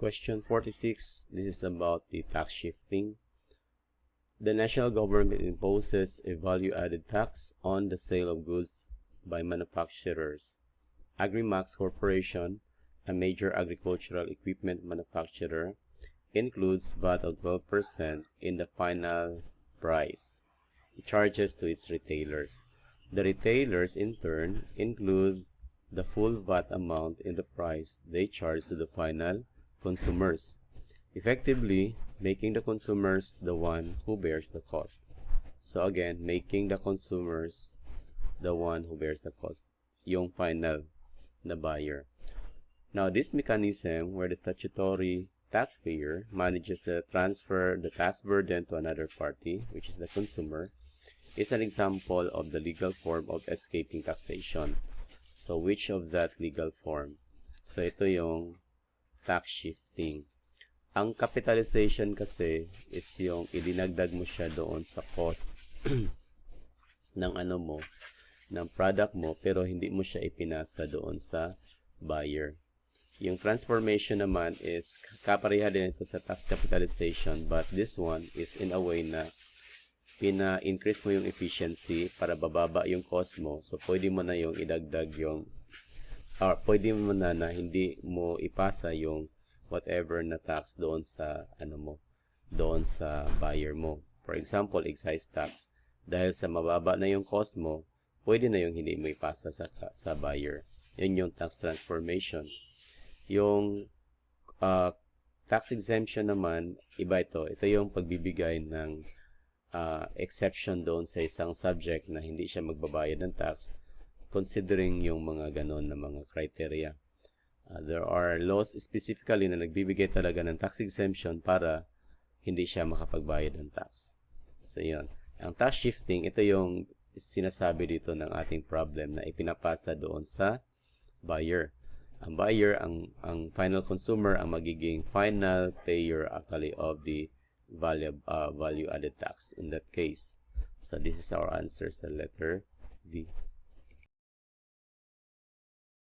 Question 46, this is about the tax shifting. The national government imposes a value-added tax on the sale of goods by manufacturers. Agrimax Corporation, a major agricultural equipment manufacturer, includes VAT of 12% in the final price it charges to its retailers. The retailers, in turn, include the full VAT amount in the price they charge to the final consumers, effectively making the consumers the one who bears the cost. So again, making the consumers the one who bears the cost, yung final na buyer. Now, this mechanism where the statutory taxpayer manages to transfer the tax burden to another party, which is the consumer, is an example of the legal form of escaping taxation. So, which of that legal form? So, ito yung tax shifting. Ang capitalization kasi is yung idinagdag mo siya doon sa cost ng ng product mo, pero hindi mo siya ipinasa doon sa buyer. Yung transformation naman is kapareha din ito sa tax capitalization, but this one is in a way na pina-increase mo yung efficiency para bababa yung cost mo. So, pwede mo na yung idagdag yung, or pwede mo na hindi mo ipasa yung whatever na tax doon sa, doon sa buyer mo. For example, excise tax. Dahil sa mababa na yung cost mo, pwede na yung hindi mo ipasa sa buyer. Yun yung tax transformation. Yung tax exemption naman, iba ito. Ito yung pagbibigay ng exception doon sa isang subject na hindi siya magbabayad ng tax, considering yung mga ganon na mga criteria. There are laws specifically na nagbibigay talaga ng tax exemption para hindi siya makapagbayad ng tax. So, yun. Ang tax shifting, ito yung sinasabi dito ng ating problem na ipinapasa doon sa buyer. Ang buyer, ang final consumer, ang magiging final payer actually of the value added tax in that case. So, this is our answer sa letter D.